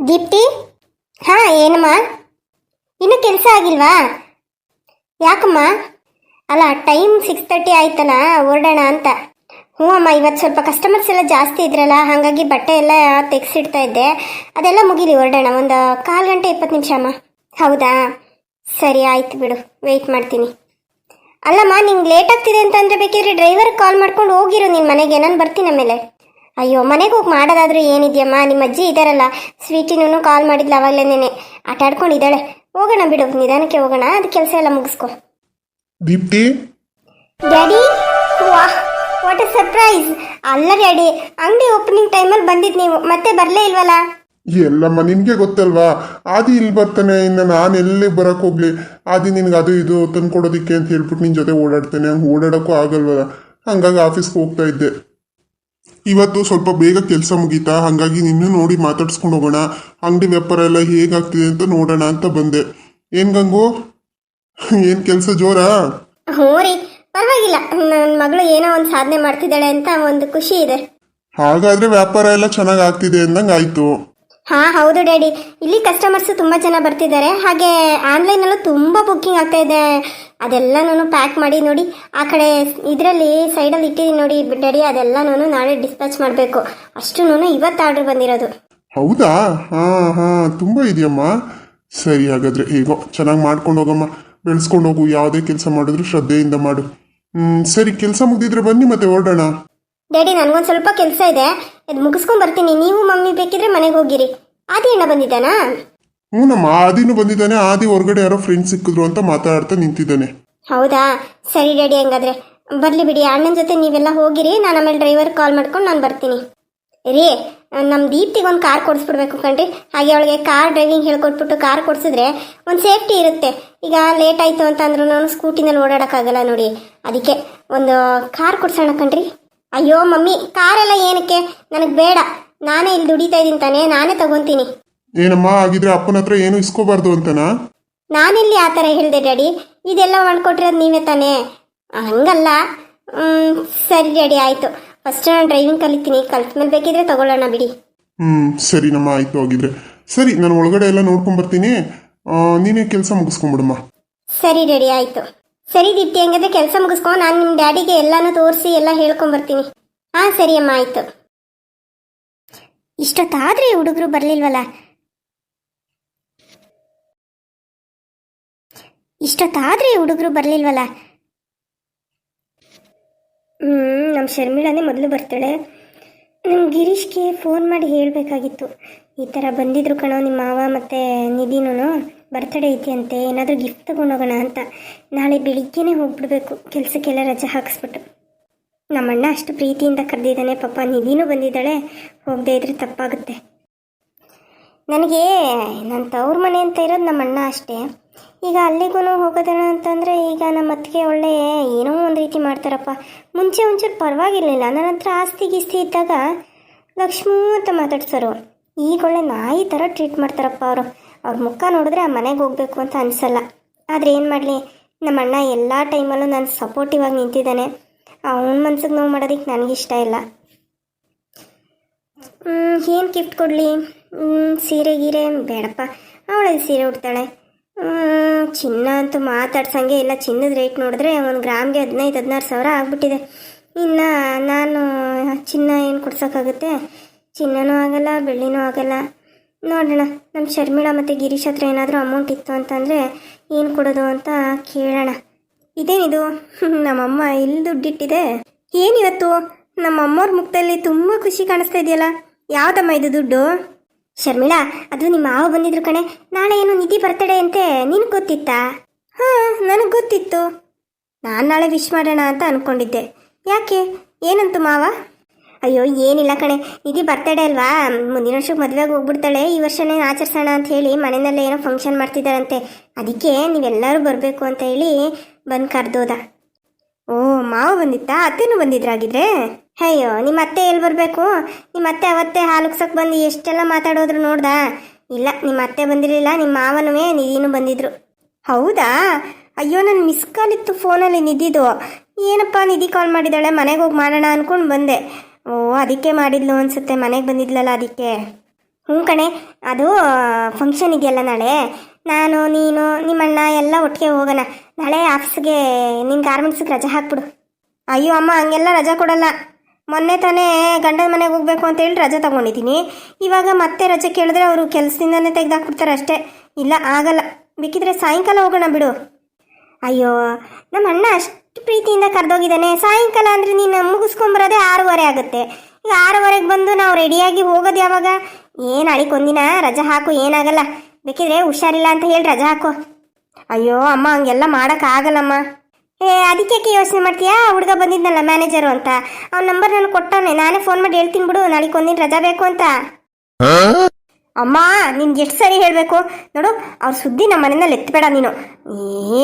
ದೀಪ್ತಿ. ಹಾ, ಏನಮ್ಮ? ಇನ್ನೂ ಕೆಲಸ ಆಗಿಲ್ವಾ? ಯಾಕಮ್ಮ? ಅಲ್ಲ, ಟೈಮ್ 6:30 ಆಯ್ತಲ್ಲ, ಹೊರಡೋಣ ಅಂತ. ಹ್ಞೂ ಅಮ್ಮ, ಇವತ್ತು ಸ್ವಲ್ಪ ಕಸ್ಟಮರ್ಸ್ ಎಲ್ಲ ಜಾಸ್ತಿ ಇದ್ರಲ್ಲ, ಹಾಗಾಗಿ ಬಟ್ಟೆ ಎಲ್ಲ ತೆಗೆಸಿಡ್ತಾ ಇದ್ದೆ. ಅದೆಲ್ಲ ಮುಗಿಲಿ, ಹೊರಡೋಣ. ಒಂದು 1/4 ಗಂಟೆ 20 ನಿಮಿಷ ಅಮ್ಮ. ಹೌದಾ, ಸರಿ ಆಯ್ತು ಬಿಡು, ವೆಯ್ಟ್ ಮಾಡ್ತೀನಿ. ಅಲ್ಲಮ್ಮ, ನಿಂಗೆ ಲೇಟ್ ಆಗ್ತಿದೆ ಅಂತಂದರೆ ಬೇಕಿದ್ರೆ ಡ್ರೈವರ್ಗೆ ಕಾಲ್ ಮಾಡ್ಕೊಂಡು ಹೋಗಿರು ನಿನ್ನ ಮನೆಗೆ. ನಾನು ಬರ್ತೀನಿ ಆಮೇಲೆ. ಅಯ್ಯೋ, ಮನೆಗೆ ಹೋಗಿ ಮಾಡೋದಾದ್ರೂ ಏನಿದೆಯಮ್ಮ, ನಿಮ್ಮ ಅಜ್ಜಿ ಇದ್ದಾರಲ್ಲ, ಸ್ವೀಟಿನೂ ಕಾಲ್ ಮಾಡಿದ್ಲು ಅವಾಗಲೇನೆ, ಆಟ ಆಡ್ಕೊಂಡಿದ್ದಾಳೆ. ಹೋಗೋಣ ಬಿಡು, ನಿಧಾನಕ್ಕೆ ಹೋಗೋಣ, ಅದು ಕೆಲಸ ಎಲ್ಲ ಮುಗಿಸ್ಕೊ. ದೀಪ್ತಿ. ಡ್ಯಾಡಿ, ವಾಹ್, ವಾಟ್ ಎ ಸರ್ಪ್ರೈಸ್! ಅಲ್ಲ ಡ್ಯಾಡಿ, ಅಂಗಡಿ ಓಪನಿಂಗ್ ಟೈಮಲ್ಲಿ ಬಂದಿದ್ದು ನೀವು, ಮತ್ತೆ ಬರಲೇ ಇಲ್ವಲ್ಲ? ಎಲ್ಲಮ್ಮ ನಿನ್ಗೆ ಗೊತ್ತಲ್ವಾ, ಆದಿ ಇಲ್ಲಿ ಬರ್ತಾನೆ, ಇನ್ನು ನಾನು ಎಲ್ಲಿ ಬರಕ್ ಹೋಗ್ಲಿ. ಆದಿ ನಿನ್ಗೆ ಅದು ಇದು ತಂದ್ಕೊಡೋದಿಕ್ಕೆ ಅಂತ ಹೇಳ್ಬಿಟ್ಟು ನಿನ್ ಜೊತೆ ಓಡಾಡ್ತೇನೆ, ಹಂಗೆ ಓಡಾಡಕ್ಕೂ ಆಗಲ್ವಲ್ಲ. ಹಂಗಾಗಿ ಆಫೀಸ್ಗೆ ಹೋಗ್ತಾ ಇದ್ದೆ. ಇವತ್ತು ಸ್ವಲ್ಪ ಬೇಗ ಕೆಲಸ ಮುಗೀತಾ, ಹಾಗಾಗಿ ನಿನ್ನೂ ನೋಡಿ ಮಾತಾಡ್ಸ್ಕೊಂಡು ಹೋಗೋಣ, ಅಂಗಡಿ ವ್ಯಾಪಾರ ಎಲ್ಲ ಹೇಗಾಗ್ತಿದೆ ಅಂತ ನೋಡೋಣ ಅಂತ ಬಂದೆ. ಏನ್ ಗಂಗು, ಏನ್ ಕೆಲಸ ಜೋರಾ? ಹ್ಞೂ ರೀ, ಪರವಾಗಿಲ್ಲ. ನನ್ನ ಮಗಳು ಏನೋ ಒಂದು ಸಾಧನೆ ಮಾಡ್ತಿದ್ದಾಳೆ ಅಂತ ಒಂದು ಖುಷಿ ಇದೆ. ಹಾಗಾದ್ರೆ ವ್ಯಾಪಾರ ಎಲ್ಲ ಚೆನ್ನಾಗಿ ಆಗ್ತಿದೆ ಅಂದಂಗೆ ಆಯ್ತು. ಹಾ, ಹೌದು ಡ್ಯಾಡಿ, ಇಲ್ಲಿ ಕಸ್ಟಮರ್ಸ್ ತುಂಬ ಜನ ಬರ್ತಿದ್ದಾರೆ. ಹಾಗೆ ಆನ್ಲೈನಲ್ಲೂ ತುಂಬ ಬುಕ್ಕಿಂಗ್ ಆಗ್ತಾ ಇದೆ. ಅದೆಲ್ಲನೂ ಪ್ಯಾಕ್ ಮಾಡಿ ನೋಡಿ, ಆ ಕಡೆ ಇದರಲ್ಲಿ ಸೈಡಲ್ಲಿ ಇಟ್ಟಿದ್ದೀನಿ ನೋಡಿ ಡ್ಯಾಡಿ, ಅದೆಲ್ಲನೂ ನಾಳೆ ಡಿಸ್ಪ್ಯಾಚ್ ಮಾಡಬೇಕು. ಅಷ್ಟು ಇವತ್ತು ಆರ್ಡರ್ ಬಂದಿರೋದು. ಹೌದಾ? ಹಾ ಹಾ, ತುಂಬ ಇದೆಯಮ್ಮ. ಸರಿ, ಹಾಗಾದ್ರೆ ಹೇಗೋ ಚೆನ್ನಾಗಿ ಮಾಡ್ಕೊಂಡು ಹೋಗಮ್ಮ, ಬೆಳೆಸ್ಕೊಂಡು ಹೋಗು. ಯಾವುದೇ ಕೆಲಸ ಮಾಡಿದ್ರು ಶ್ರದ್ಧೆಯಿಂದ ಮಾಡು. ಸರಿ, ಕೆಲಸ ಮುಗಿದಿದ್ರೆ ಬನ್ನಿ, ಮತ್ತೆ ಹೊರಡೋಣ. ಡ್ಯಾಡಿ, ನನಗೊಂದು ಸ್ವಲ್ಪ ಕೆಲಸ ಇದೆ, ಇದು ಮುಗಿಸ್ಕೊಂಡ್ ಬರ್ತೀನಿ. ನೀವು ಮಮ್ಮಿ ಬೇಕಿದ್ರೆ ಮನೆಗೆ ಹೋಗಿರಿ. ಆದಿ ಅಣ್ಣ ಬಂದಿದ್ದಾನಾ? ಹ್ಞೂನಮ್ಮ, ಆದಿನೂ ಬಂದಿದ್ದಾನೆ. ಆದಿ ಹೊರಗಡೆ ಯಾರೋ ಫ್ರೆಂಡ್ಸ್ ಸಿಕ್ಕಿದ್ರು ಅಂತ ಮಾತಾಡ್ತಾ ನಿಂತಿದ್ದಾನೆ. ಹೌದಾ, ಸರಿ ಡ್ಯಾಡಿ, ಹಂಗಾದ್ರೆ ಬರಲಿ ಬಿಡಿ. ಅಣ್ಣನ ಜೊತೆ ನೀವೆಲ್ಲ ಹೋಗಿರಿ, ನಾನು ಆಮೇಲೆ ಡ್ರೈವರ್ ಕಾಲ್ ಮಾಡ್ಕೊಂಡು ನಾನು ಬರ್ತೀನಿ. ರೀ, ನಮ್ಮ ದೀಪ್ತಿಗೆ ಒಂದು ಕಾರ್ ಕೊಡಿಸ್ಬಿಡ್ಬೇಕು ಕಣ್ರಿ. ಹಾಗೆ ಅವಳಿಗೆ ಕಾರ್ ಡ್ರೈವಿಂಗ್ ಹೇಳ್ಕೊಟ್ಬಿಟ್ಟು ಕಾರ್ ಕೊಡಿಸಿದ್ರೆ ಒಂದು ಸೇಫ್ಟಿ ಇರುತ್ತೆ. ಈಗ ಲೇಟ್ ಆಯಿತು ಅಂತ ಅಂದ್ರೂ ನಾನು ಸ್ಕೂಟಿನಲ್ಲಿ ಓಡಾಡೋಕ್ಕಾಗಲ್ಲ ನೋಡಿ, ಅದಕ್ಕೆ ಒಂದು ಕಾರ್ ಕೊಡ್ಸೋಣ ಕಣ್ರಿ. ಅಯ್ಯೋ ಮಮ್ಮಿ, ಕಾರೆಲ್ಲ ಏನಕ್ಕೆ? ನನಗೆ ಬೇಡ, ನಾನೇ ಇಲ್ಲಿ ದುಡಿತಾ ಇದ್ದೀನಿ ತಾನೆ, ನಾನೇ ತಗೊಂತೀನಿ. ಏನಮ್ಮ, ಆಗಿದ್ರೆ ಅಪ್ಪನ ಹತ್ರ ಏನು ಇಸ್ಕೋಬಾರ್ದು ಅಂತನಾ? ನಾನೆಲ್ಲಿ ಆ ಥರ ಹೇಳಿದೆ ಡ್ಯಾಡಿ, ಇದೆಲ್ಲ ಮಾಡ್ಕೊಟ್ಟಿರೋದು ನೀವೇ ತಾನೇ, ಹಂಗಲ್ಲ. ಸರಿ ಡ್ಯಾಡಿ, ಆಯಿತು. ಫಸ್ಟ್ ನಾನು ಡ್ರೈವಿಂಗ್ ಕಲಿತೀನಿ, ಕಲ್ತ್ಮೇಲೆ ಬೇಕಿದ್ರೆ ತಗೊಳ್ಳೋಣ ಬಿಡಿ. ಸರಿನಮ್ಮ, ಆಯಿತು. ಆಗಿದ್ರೆ ಸರಿ, ನಾನು ಒಳಗಡೆ ಎಲ್ಲ ನೋಡ್ಕೊಂಬರ್ತೀನಿ, ನೀನೇ ಕೆಲಸ ಮುಗಿಸ್ಕೊಂಬಿಡಮ್ಮ. ಸರಿ ಡ್ಯಾಡಿ, ಆಯಿತು. ಸರಿ ದೀಪ್ತಿ, ಹಂಗಾದ್ರೆ ಕೆಲಸ ಮುಗಿಸ್ಕೊ, ನಾನು ನಿಮ್ಮ ಡ್ಯಾಡಿಗೆ ಎಲ್ಲನೂ ತೋರಿಸಿ ಎಲ್ಲ ಹೇಳ್ಕೊಂಬರ್ತೀನಿ. ಹಾಂ, ಸರಿ ಅಮ್ಮ, ಆಯಿತು. ಇಷ್ಟೊತ್ತಾದ್ರೆ ಹುಡುಗರು ಬರಲಿಲ್ವಲ್ಲ? ನಮ್ಮ ಶರ್ಮಿಳಾನೇ ಮೊದಲು ಬರ್ತಾಳೆ. ನಮ್ಮ ಗಿರೀಶ್ಗೆ ಫೋನ್ ಮಾಡಿ ಹೇಳಬೇಕಾಗಿತ್ತು, ಈ ಥರ ಬಂದಿದ್ರು ಕಣೋ ನಿಮ್ಮ ಮಾವ ಮತ್ತು ನಿಧಿನೂ ಬರ್ತಡೇ ಐತಿಯಂತೆ, ಏನಾದರೂ ಗಿಫ್ಟ್ ತೊಗೊಂಡೋಗೋಣ ಅಂತ. ನಾಳೆ ಬೆಳಿಗ್ಗೆನೇ ಹೋಗ್ಬಿಡ್ಬೇಕು, ಕೆಲಸಕ್ಕೆಲ್ಲ ರಜೆ ಹಾಕಿಸ್ಬಿಟ್ಟು. ನಮ್ಮಣ್ಣ ಅಷ್ಟು ಪ್ರೀತಿಯಿಂದ ಕರೆದಿದ್ದಾನೆ, ಪಾಪ ನಿಧಿನೂ ಬಂದಿದ್ದಾಳೆ, ಹೋಗದೇ ಇದ್ರೆ ತಪ್ಪಾಗುತ್ತೆ. ನನಗೆ ನನ್ನ ತವ್ರ ಮನೆ ಅಂತ ಇರೋದು ನಮ್ಮಣ್ಣ ಅಷ್ಟೇ. ಈಗ ಅಲ್ಲಿಗೂ ಹೋಗೋದಣ ಅಂತಂದರೆ ಈಗ ನಮ್ಮ ಅತ್ತಿಗೆ ಒಳ್ಳೆ ಏನೋ ಒಂದು ರೀತಿ ಮಾಡ್ತಾರಪ್ಪ. ಮುಂಚೆ ಒಂಚೂರು ಪರವಾಗಿರಲಿಲ್ಲ, ನನ್ನ ಹತ್ರ ಆಸ್ತಿ ಗೀಸ್ತಿ ಇದ್ದಾಗ ಲಕ್ಷ್ಮೂ ಅಂತ ಮಾತಾಡ್ಸೋರು. ಈಗ ಒಳ್ಳೆ ನಾಯಿ ಥರ ಟ್ರೀಟ್ ಮಾಡ್ತಾರಪ್ಪ ಅವರು. ಅವ್ರ ಮುಖ ನೋಡಿದ್ರೆ ಆ ಮನೆಗೆ ಹೋಗಬೇಕು ಅಂತ ಅನಿಸಲ್ಲ. ಆದರೆ ಏನು ಮಾಡಲಿ, ನಮ್ಮಣ್ಣ ಎಲ್ಲ ಟೈಮಲ್ಲೂ ನಾನು ಸಪೋರ್ಟಿವ್ ಆಗಿ ನಿಂತಿದ್ದಾನೆ. ಅವನ ಮನ್ಸಿಗೆ ನೋವು ಮಾಡೋದಕ್ಕೆ ನನಗಿಷ್ಟ ಇಲ್ಲ. ಏನು ಗಿಫ್ಟ್ ಕೊಡಲಿ? ಸೀರೆ ಗೀರೆ ಬೇಡಪ್ಪ, ಅವಳಲ್ಲಿ ಸೀರೆ ಉಡ್ತಾಳೆ. ಚಿನ್ನ ಅಂತೂ ಮಾತಾಡ್ಸಂಗೆ ಇಲ್ಲ. ಚಿನ್ನದ ರೇಟ್ ನೋಡಿದ್ರೆ ಒಂದು ಗ್ರಾಮ್ಗೆ 15-16 ಸಾವಿರ ಆಗ್ಬಿಟ್ಟಿದೆ. ಇನ್ನು ನಾನು ಚಿನ್ನ ಏನು ಕೊಡ್ಸೋಕ್ಕಾಗುತ್ತೆ? ಚಿನ್ನನೂ ಆಗಲ್ಲ, ಬೆಳ್ಳಿನೂ ಆಗಲ್ಲ. ನೋಡೋಣ, ನಮ್ಮ ಶರ್ಮಿಳಾ ಮತ್ತು ಗಿರೀಶ್ ಹತ್ರ ಏನಾದರೂ ಅಮೌಂಟ್ ಇತ್ತು ಅಂತಂದರೆ ಏನು ಕೊಡೋದು ಅಂತ ಕೇಳೋಣ. ಇದೇನಿದು, ನಮ್ಮಮ್ಮ ಇಲ್ಲಿ ದುಡ್ಡಿಟ್ಟಿದೆ. ಏನಿವತ್ತು ನಮ್ಮಮ್ಮವ್ರ ಮುಖದಲ್ಲಿ ತುಂಬ ಖುಷಿ ಕಾಣಿಸ್ತಾ ಇದೆಯಲ್ಲ, ಯಾವುದಮ್ಮ ಇದು ದುಡ್ಡು? ಶರ್ಮಿಳಾ, ಅದು ನಿಮ್ಮ ಮಾವ ಬಂದಿದ್ರು ಕಣೆ, ನಾಳೆ ಏನು ನಿಧಿ ಬರ್ತಡೇ ಅಂತೆ, ನಿನಗೆ ಗೊತ್ತಿತ್ತಾ? ಹಾಂ, ನನಗೆ ಗೊತ್ತಿತ್ತು. ನಾನು ನಾಳೆ ವಿಶ್ ಮಾಡೋಣ ಅಂತ ಅಂದ್ಕೊಂಡಿದ್ದೆ. ಯಾಕೆ, ಏನಂತು ಮಾವ? ಅಯ್ಯೋ ಏನಿಲ್ಲ ಕಣೆ, ನಿಧಿ ಬರ್ತಡೇ ಅಲ್ವಾ, ಮುಂದಿನ ವರ್ಷಕ್ಕೆ ಮದುವೆಗೆ ಹೋಗ್ಬಿಡ್ತಾಳೆ, ಈ ವರ್ಷನೇ ಆಚರಿಸೋಣ ಅಂತ ಹೇಳಿ ಮನೆಯಲ್ಲೇ ಏನೋ ಫಂಕ್ಷನ್ ಮಾಡ್ತಿದ್ದಾರಂತೆ. ಅದಕ್ಕೆ ನೀವೆಲ್ಲರೂ ಬರಬೇಕು ಅಂತ ಹೇಳಿ ಬಂದು ಕರೆದೋದ. ಓ, ಮಾವ ಬಂದಿತ್ತಾ? ಅತ್ತೆನೂ ಬಂದಿದ್ರಾಗಿದ್ರೆ? ಅಯ್ಯೋ, ನಿಮ್ಮ ಅತ್ತೆ ಎಲ್ಲಿ ಬರಬೇಕು? ನಿಮ್ಮ ಅತ್ತೆ ಅವತ್ತೇ ಹಾಲು ಉಗ್ಸಕ್ಕೆ ಬಂದು ಎಷ್ಟೆಲ್ಲ ಮಾತಾಡೋದ್ರು ನೋಡ್ದಾ? ಇಲ್ಲ, ನಿಮ್ಮ ಅತ್ತೆ ಬಂದಿರಲಿಲ್ಲ, ನಿಮ್ಮ ಮಾವನೂ ನಿಧಿನೂ ಬಂದಿದ್ರು. ಹೌದಾ? ಅಯ್ಯೋ, ನನ್ನ ಮಿಸ್ ಕಾಲ್ ಇತ್ತು ಫೋನಲ್ಲಿ ನಿಧಿದು. ಏನಪ್ಪ ನಿಧಿ ಕಾಲ್ ಮಾಡಿದ್ದಾಳೆ, ಮನೆಗೆ ಹೋಗಿ ಮಾಡೋಣ ಅಂದ್ಕೊಂಡು ಬಂದೆ. ಓ, ಅದಕ್ಕೆ ಮಾಡಿದ್ಲು ಅನಿಸುತ್ತೆ, ಮನೆಗೆ ಬಂದಿದ್ಲಲ್ಲ ಅದಕ್ಕೆ. ಹ್ಞೂ ಕಣೆ, ಅದು ಫಂಕ್ಷನ್ ಇದೆಯಲ್ಲ ನಾಳೆ. ನಾನು, ನೀನು, ನಿಮ್ಮಣ್ಣ ಎಲ್ಲ ಒಟ್ಟಿಗೆ ಹೋಗೋಣ. ನಾಳೆ ಆಫೀಸ್ಗೆ ನಿನ್ನ ಗಾರ್ಮೆಂಟ್ಸಿಗೆ ರಜೆ ಹಾಕ್ಬಿಡು. ಅಯ್ಯೋ ಅಮ್ಮ, ಹಂಗೆಲ್ಲ ರಜೆ ಕೊಡಲ್ಲ. ಮೊನ್ನೆ ತಾನೇ ಗಂಡನ ಮನೆಗೆ ಹೋಗ್ಬೇಕು ಅಂತೇಳಿ ರಜೆ ತಗೊಂಡಿದ್ದೀನಿ. ಇವಾಗ ಮತ್ತೆ ರಜೆ ಕೇಳಿದ್ರೆ ಅವರು ಕೆಲಸದಿಂದನೇ ತೆಗೆದಾಕ್ಬಿಡ್ತಾರೆ ಅಷ್ಟೇ. ಇಲ್ಲ, ಆಗಲ್ಲ. ಬೇಕಿದ್ರೆ ಸಾಯಂಕಾಲ ಹೋಗೋಣ ಬಿಡು. ಅಯ್ಯೋ, ನಮ್ಮ ಅಣ್ಣ ಅಷ್ಟು ಪ್ರೀತಿಯಿಂದ ಕರೆದೋಗಿದ್ದಾನೆ. ಸಾಯಂಕಾಲ ಅಂದರೆ ನೀನು ಮುಗಿಸ್ಕೊಂಬರೋದೇ 6:30 ಆಗುತ್ತೆ. ಈಗ 6:30ಗೆ ಬಂದು ನಾವು ರೆಡಿಯಾಗಿ ಹೋಗೋದು ಯಾವಾಗ? ಏನು ಅಳಿಕೊಂದಿನ ರಜೆ ಹಾಕು, ಏನಾಗಲ್ಲ. ಬೇಕಿದ್ರೆ ಹುಷಾರಿಲ್ಲ ಅಂತ ಹೇಳಿ ರಜೆ ಹಾಕು. ಅಯ್ಯೋ ಅಮ್ಮ, ಹಂಗೆಲ್ಲ ಮಾಡೋಕ್ಕಾಗಲ್ಲಮ್ಮ. ಅದಕ್ಕೆ ಯೋಚನೆ ಮಾಡ್ತೀಯಾ? ಹುಡುಗ ಬಂದಿದ್ನಲ್ಲ ಮ್ಯಾನೇಜರು ಅಂತ, ಅವ್ನ ನಂಬರ್ ನನಗೆ ಕೊಟ್ಟವನೆ. ನಾನೇ ಫೋನ್ ಮಾಡಿ ಹೇಳ್ತೀನಿ ಬಿಡು, ನಾಳೆಗೆ ಒಂದಿನ ರಜಾ ಬೇಕು ಅಂತ. ಅಮ್ಮ, ನಿನ್ಗೆ ಎಷ್ಟು ಸರಿ ಹೇಳಬೇಕು ನೋಡು, ಅವ್ರ ಸುದ್ದಿ ನಮ್ಮ ಮನೆಯಲ್ಲಿ ಎತ್ತಬೇಡ ನೀನು.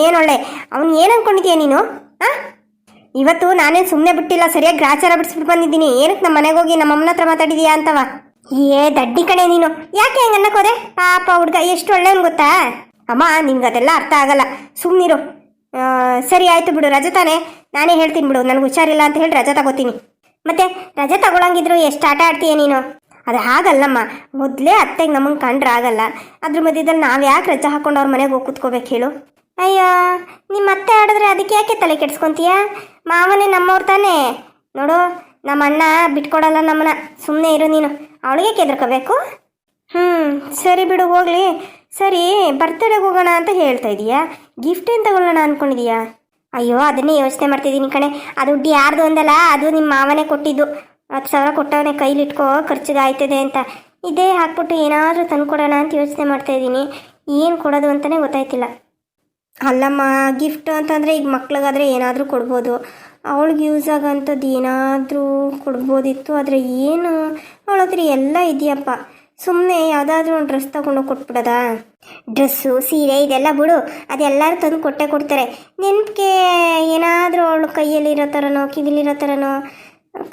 ಏನೊಳ್ಳೆ ಅವ್ನು ಏನು ಅನ್ಕೊಂಡಿದ್ಯಾ ನೀನು? ಇವತ್ತು ನಾನೇನು ಸುಮ್ಮನೆ ಬಿಟ್ಟಿಲ್ಲ, ಸರಿಯಾಗಿ ಗ್ರಾಚಾರ ಬಿಡಿಸ್ಬಿಟ್ಟು ಬಂದಿದ್ದೀನಿ. ಏನಕ್ಕೆ ನಮ್ಮ ಮನೆಗೆ ಹೋಗಿ ನಮ್ಮ ಅಮ್ಮನ ಹತ್ರ ಮಾತಾಡಿದೀಯಾ ಅಂತವ? ದಡ್ಡಿ ಕಣೆ ನೀನು. ಯಾಕೆ ಹಂಗೆ ಅನ್ನಕೋದೆ? ಪಾಪ ಹುಡುಗ ಎಷ್ಟು ಒಳ್ಳೆಯವನು ಗೊತ್ತಾ? ಅಮ್ಮ, ನಿನ್ಗೆ ಅದೆಲ್ಲ ಅರ್ಥ ಆಗಲ್ಲ, ಸುಮ್ಮನಿರು. ಸರಿ ಆಯಿತು ಬಿಡು, ರಜೆ ತಾನೆ, ನಾನೇ ಹೇಳ್ತೀನಿ ಬಿಡು. ನನಗೆ ಹುಷಾರಿಲ್ಲ ಅಂತ ಹೇಳಿ ರಜೆ ತಗೋತೀನಿ. ಮತ್ತೆ ರಜೆ ತಗೊಳಂಗಿದ್ರು ಎಷ್ಟು ಆಟ ಆಡ್ತೀಯ ನೀನು? ಅದು ಹಾಗಲ್ಲಮ್ಮ, ಮೊದಲೇ ಅತ್ತೆಗೆ ನಮಗೆ ಕಂಡ್ರೆ ಆಗಲ್ಲ. ಅದ್ರ ಮಧ್ಯದಲ್ಲಿ ನಾವು ಯಾಕೆ ರಜೆ ಹಾಕೊಂಡು ಅವ್ರ ಮನೆಗೆ ಹೋಗಿ ಕೂತ್ಕೋಬೇಕು ಹೇಳು? ಅಯ್ಯೋ, ನಿಮ್ಮ ಅತ್ತೆ ಆಡಿದ್ರೆ ಅದಕ್ಕೆ ಯಾಕೆ ತಲೆ ಕೆಡ್ಸ್ಕೊಂತೀಯ? ಮಾವನೇ ನಮ್ಮವ್ರು ತಾನೇ. ನೋಡು, ನಮ್ಮ ಅಣ್ಣ ಬಿಟ್ಕೊಡಲ್ಲ ನಮ್ಮನ್ನ. ಸುಮ್ಮನೆ ಇರು ನೀನು, ಅವಳಿಗೆ ಕೆದರ್ಕೋಬೇಕು. ಸರಿ ಬಿಡು, ಹೋಗಲಿ. ಸರಿ, ಬರ್ತ್ಡೇಗೆ ಹೋಗೋಣ ಅಂತ ಹೇಳ್ತಾ ಇದೀಯಾ? ಗಿಫ್ಟ್ ಏನು ತಗೊಳ್ಳೋಣ ಅಂದ್ಕೊಂಡಿದೀಯಾ? ಅಯ್ಯೋ, ಅದನ್ನೇ ಯೋಚನೆ ಮಾಡ್ತಿದ್ದೀನಿ ಕಣೆ. ಆ ದುಡ್ಡು ಯಾರ್ದು ಅಂದಲ್ಲ, ಅದು ನಿಮ್ಮ ಮಾವನೇ ಕೊಟ್ಟಿದ್ದು. 10,000 ಕೊಟ್ಟವನೇ, ಕೈಲಿಟ್ಕೋ, ಖರ್ಚಿಗೆ ಆಯ್ತದೆ ಅಂತ. ಇದೇ ಹಾಕ್ಬಿಟ್ಟು ಏನಾದರೂ ತಂದುಕೊಡೋಣ ಅಂತ ಯೋಚನೆ ಮಾಡ್ತಾ ಇದ್ದೀನಿ. ಏನು ಕೊಡೋದು ಅಂತಲೇ ಗೊತ್ತಾಯ್ತಿಲ್ಲ. ಅಲ್ಲಮ್ಮ, ಗಿಫ್ಟ್ ಅಂತಂದರೆ ಈಗ ಮಕ್ಳಿಗಾದರೆ ಏನಾದರೂ ಕೊಡ್ಬೋದು. ಅವಳಿಗೆ ಯೂಸ್ ಆಗೋಂಥದ್ದು ಏನಾದರೂ ಕೊಡ್ಬೋದಿತ್ತು. ಆದರೆ ಏನು, ಅವಳ ಹತ್ರ ಎಲ್ಲ ಇದೆಯಪ್ಪ. ಸುಮ್ಮನೆ ಯಾವುದಾದ್ರೂ ಒಂದು ಡ್ರೆಸ್ ತೊಗೊಂಡು ಕೊಟ್ಬಿಡೋದಾ? ಡ್ರೆಸ್ಸು, ಸೀರೆ ಇದೆಲ್ಲ ಬಿಡು, ಅದೆಲ್ಲರೂ ತಂದು ಕೊಟ್ಟೇ ಕೊಡ್ತಾರೆ. ನೆನಪಿಗೆ ಏನಾದರೂ ಅವಳು ಕೈಯಲ್ಲಿರೋ ಥರನೋ, ಕಿವಿಲಿರೋ ಥರನೋ,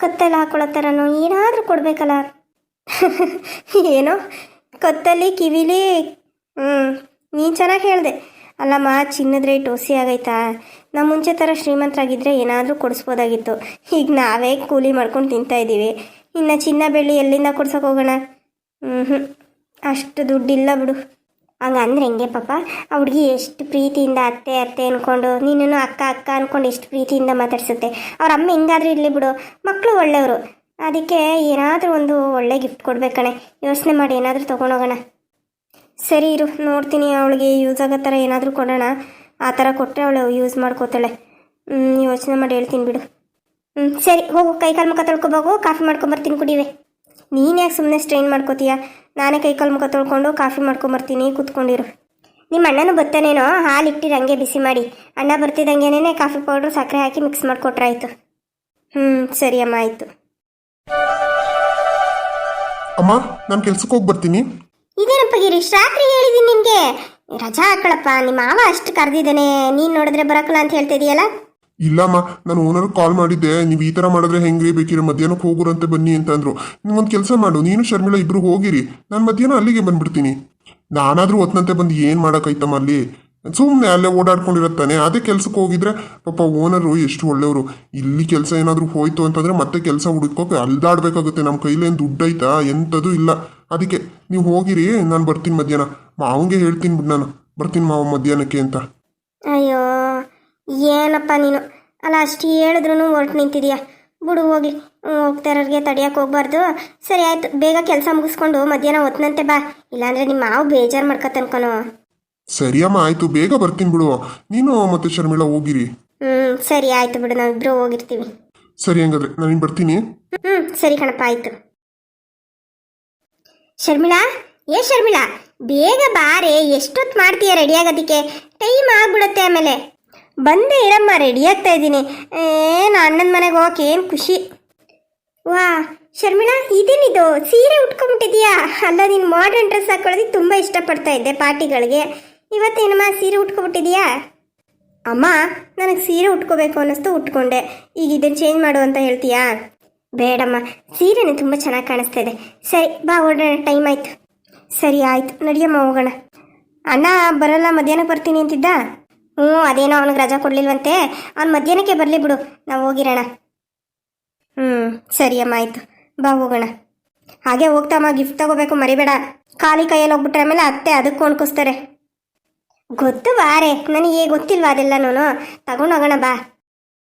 ಕತ್ತಲ್ಲಿ ಹಾಕೊಳ್ಳೋ ಥರನೋ ಏನಾದರೂ ಕೊಡಬೇಕಲ್ಲ. ಏನೋ ಕತ್ತಲ್ಲಿ, ಕಿವಿಲಿ. ನೀನು ಚೆನ್ನಾಗಿ ಹೇಳಿದೆ. ಅಲ್ಲಮ್ಮ, ಚಿನ್ನದ ರೇಟ್ ಹೊಸಿ ಆಗೈತಾ? ನಾವು ಮುಂಚೆ ಥರ ಶ್ರೀಮಂತರಾಗಿದ್ದರೆ ಏನಾದರೂ ಕೊಡಿಸ್ಬೋದಾಗಿತ್ತು. ಈಗ ನಾವೇ ಕೂಲಿ ಮಾಡ್ಕೊಂಡು ತಿಂತಾ ಇದ್ದೀವಿ. ಇನ್ನು ಚಿನ್ನ ಬೆಳ್ಳಿ ಎಲ್ಲಿಂದ ಕೊಡ್ಸೋಕೆ ಹೋಗೋಣ? ಅಷ್ಟು ದುಡ್ಡಿಲ್ಲ ಬಿಡು. ಹಂಗಂದ್ರೆ ಹೆಂಗೆ ಪಾಪ? ಆ ಹುಡುಗಿ ಎಷ್ಟು ಪ್ರೀತಿಯಿಂದ ಅತ್ತೆ ಅತ್ತೆ ಅಂದ್ಕೊಂಡು, ನೀನು ಅಕ್ಕ ಅಕ್ಕ ಅಂದ್ಕೊಂಡು ಎಷ್ಟು ಪ್ರೀತಿಯಿಂದ ಮಾತಾಡ್ಸುತ್ತೆ. ಅವ್ರ ಅಮ್ಮ ಹಿಂಗಾದ್ರೂ ಇರಲಿ ಬಿಡು, ಮಕ್ಕಳು ಒಳ್ಳೆಯವರು. ಅದಕ್ಕೆ ಏನಾದರೂ ಒಂದು ಒಳ್ಳೆ ಗಿಫ್ಟ್ ಕೊಡ್ಬೇಕಣೆ. ಯೋಚನೆ ಮಾಡಿ ಏನಾದರೂ ತೊಗೊಂಡೋಗೋಣ. ಸರಿ ಇರು, ನೋಡ್ತೀನಿ. ಅವಳಿಗೆ ಯೂಸ್ ಆಗೋ ಥರ ಏನಾದರೂ ಕೊಡೋಣ. ಆ ಥರ ಕೊಟ್ಟರೆ ಅವಳು ಯೂಸ್ ಮಾಡ್ಕೋತಾಳೆ. ಯೋಚನೆ ಮಾಡಿ ಹೇಳ್ತೀನಿ ಬಿಡು. ಸರಿ, ಹೋಗು, ಕೈಕಾಲು ಮುಖ ತೊಳ್ಕೊಬೋಗು, ಕಾಫಿ ಮಾಡ್ಕೊಂಬರ್ತೀನಿ, ಕುಡಿವೆ. ನೀನು ಯಾಕೆ ಸುಮ್ಮನೆ ಸ್ಟ್ರೈನ್ ಮಾಡ್ಕೋತೀಯ? ನಾನೇ ಕೈಕಾಲು ಮುಖ ತೊಳ್ಕೊಂಡು ಕಾಫಿ ಮಾಡ್ಕೊಂಬರ್ತೀನಿ, ಕೂತ್ಕೊಂಡಿರು. ನಿಮ್ಮ ಅಣ್ಣನೂ ಬರ್ತಾನೇನೋ? ಹಾಲು ಇಟ್ಟಿರು ಹಂಗೆ ಬಿಸಿ ಮಾಡಿ. ಅಣ್ಣ ಬರ್ತಿದ್ದಂಗೆನೇ ಕಾಫಿ ಪೌಡ್ರು ಸಕ್ಕರೆ ಹಾಕಿ ಮಿಕ್ಸ್ ಮಾಡಿಕೊಟ್ರಾಯ್ತು. ಸರಿ ಅಮ್ಮ, ಆಯಿತು. ಅಮ್ಮ, ನಾನು ಕೆಲ್ಸಕ್ಕೆ ಹೋಗಿ ಬರ್ತೀನಿ. ಇದೇನಪ್ಪ ಗಿರೀಶ್, ರಾತ್ರಿ ಹೇಳಿದ್ದೀನಿ ನಿನಗೆ ರಜಾ ಹಾಕಳಪ್ಪ. ನಿಮ್ಮ ಮಾವ ಅಷ್ಟು ಕರೆದಿದ್ದಾನೆ, ನೀನು ನೋಡಿದ್ರೆ ಬರಕಲ್ಲ ಅಂತ ಹೇಳ್ತಾ ಇದೆಯಲ್ಲ? ಇಲ್ಲಮ್ಮ, ನಾನು ಓನರ್ ಕಾಲ್ ಮಾಡಿದ್ದೆ. ನೀವು ಈ ಥರ ಮಾಡಿದ್ರೆ ಹೆಂಗ್ರಿ, ಬೇಕಿರೋ ಮಧ್ಯಾಹ್ನಕ್ಕೆ ಹೋಗುರಂತೆ ಬನ್ನಿ ಅಂತಂದ್ರು. ನೀವೊಂದು ಕೆಲಸ ಮಾಡು, ನೀನು ಶರ್ಮಿಳಾ ಇಬ್ರು ಹೋಗಿರಿ, ನಾನು ಮಧ್ಯಾಹ್ನ ಅಲ್ಲಿಗೆ ಬಂದ್ಬಿಡ್ತೀನಿ. ನಾನಾದರೂ ಹೊತ್ತಂತೆ ಬಂದು ಏನು ಮಾಡೋಕ್ಕೈತಮ್ಮ ಅಲ್ಲಿ? ಸುಮ್ಮನೆ ಅಲ್ಲೇ ಓಡಾಡ್ಕೊಂಡಿರತ್ತಾನೆ. ಅದೇ ಕೆಲ್ಸಕ್ಕೆ ಹೋಗಿದ್ರೆ ಪಾಪ ಓನರು ಎಷ್ಟು ಒಳ್ಳೆಯವರು. ಇಲ್ಲಿ ಕೆಲಸ ಏನಾದರೂ ಹೋಯ್ತು ಅಂತಂದರೆ ಮತ್ತೆ ಕೆಲಸ ಹುಡುಕೋಕೆ ಅಲ್ದಾಡ್ಬೇಕಾಗುತ್ತೆ. ನಮ್ಮ ಕೈಲೇನು ದುಡ್ಡು ಐತಾ? ಎಂಥದ್ದು ಇಲ್ಲ. ಅದಕ್ಕೆ ನೀವು ಹೋಗಿರಿ, ನಾನು ಬರ್ತೀನಿ ಮಧ್ಯಾಹ್ನ. ಮಾವಂಗೆ ಹೇಳ್ತೀನಿ ಬಿಡು, ನಾನು ಬರ್ತೀನಿ ಮಾವ ಮಧ್ಯಾಹ್ನಕ್ಕೆ ಅಂತ. ಅಯ್ಯೋ ಏನಪ್ಪ ನೀನು, ಅಲ್ಲ ಅಷ್ಟು ಹೇಳಿದ್ರು ಹೊರಟು ನಿಂತಿದೀಯಾ. ಬಿಡು, ಹೋಗಿ. ಹೋಗ್ತಾ ಇರೋರಿಗೆ ತಡಿಯೋಕೆ ಹೋಗ್ಬಾರ್ದು. ಸರಿ ಆಯಿತು, ಬೇಗ ಕೆಲಸ ಮುಗಿಸ್ಕೊಂಡು ಮಧ್ಯಾಹ್ನ ಹೊತ್ತಿನಂತೆ ಬಾ, ಇಲ್ಲಾಂದರೆ ನಿಮ್ಮ ಮಾವು ಬೇಜಾರು ಮಾಡ್ಕೊತನ್ಕೊನೋ. ಸರಿಯಮ್ಮ, ಆಯಿತು, ಬೇಗ ಬರ್ತೀನಿ ಬಿಡು. ನೀನು ಮತ್ತೆ ಶರ್ಮಿಳಾ ಹೋಗಿರಿ. ಸರಿ ಆಯಿತು ಬಿಡು, ನಾವಿಬ್ಬರು ಹೋಗಿರ್ತೀವಿ. ಸರಿ, ಹಂಗಾದ್ರೆ ನಾನು ಬರ್ತೀನಿ. ಸರಿ ಕಣಪ್ಪ, ಆಯಿತು. ಶರ್ಮಿಳಾ, ಶರ್ಮಿಳಾ, ಬೇಗ ಬಾರೆ. ಎಷ್ಟೊತ್ತು ಮಾಡ್ತೀಯ ರೆಡಿ ಆಗೋದಕ್ಕೆ? ಟೈಮ್ ಆಗ್ಬಿಡುತ್ತೆ ಆಮೇಲೆ. ಬಂದೇ ಇರಮ್ಮ, ರೆಡಿ ಆಗ್ತಾ ಇದ್ದೀನಿ. ಏನು ಅಣ್ಣನ ಮನೆಗೆ ಹೋಗಕ್ಕೆ ಏನು ಖುಷಿ. ವಾ ಶರ್ಮಿಳಾ, ಇದೇನಿದು ಸೀರೆ ಉಟ್ಕೊಂಡ್ಬಿಟ್ಟಿದ್ಯಾ? ಅಲ್ಲ, ನೀನು ಮಾಡರ್ನ್ ಡ್ರೆಸ್ ಹಾಕೊಳ್ಳೋದಕ್ಕೆ ತುಂಬ ಇಷ್ಟಪಡ್ತಾ ಇದ್ದೆ ಪಾರ್ಟಿಗಳಿಗೆ. ಇವತ್ತೇನಮ್ಮ ಸೀರೆ ಉಟ್ಕೊಬಿಟ್ಟಿದ್ಯಾ? ಅಮ್ಮ, ನನಗೆ ಸೀರೆ ಉಟ್ಕೋಬೇಕು ಅನ್ನಿಸ್ತು, ಉಟ್ಕೊಂಡೆ. ಈಗ ಇದನ್ನು ಚೇಂಜ್ ಮಾಡು ಅಂತ ಹೇಳ್ತೀಯಾ? ಬೇಡಮ್ಮ, ಸೀರೆನೇ ತುಂಬ ಚೆನ್ನಾಗಿ ಕಾಣಿಸ್ತಾ ಇದೆ. ಸರಿ ಬಾ, ಹೊರಡೋಣ, ಟೈಮ್ ಆಯಿತು. ಸರಿ ಆಯಿತು, ನಡಿಯಮ್ಮ ಹೋಗೋಣ. ಅಣ್ಣ ಬರಲ್ಲ, ಮಧ್ಯಾಹ್ನಕ್ಕೆ ಬರ್ತೀನಿ ಅಂತಿದ್ದ. ಅದೇನೋ ಅವನಿಗೆ ರಜಾ ಕೊಡಲಿಲ್ವಂತೆ. ಅವ್ನು ಮಧ್ಯಾಹ್ನಕ್ಕೆ ಬರಲಿ ಬಿಡು, ನಾವು ಹೋಗಿರೋಣ. ಸರಿ ಅಮ್ಮ, ಆಯಿತು, ಬಾ ಹೋಗೋಣ. ಹಾಗೆ ಹೋಗ್ತಮ್ಮ ಗಿಫ್ಟ್ ತಗೋಬೇಕು ಮರಿಬೇಡ. ಖಾಲಿ ಕೈಯಲ್ಲಿ ಹೋಗ್ಬಿಟ್ರೆ ಆಮೇಲೆ ಅತ್ತೆ ಅದಕ್ಕೆ ಕೊಂಡ್ಕೊಸ್ತಾರೆ. ಗೊತ್ತು ಬಾರೆ, ನನಗೆ ಗೊತ್ತಿಲ್ವಾ ಅದೆಲ್ಲನೂ. ತಗೊಂಡೋಗೋಣ ಬಾ.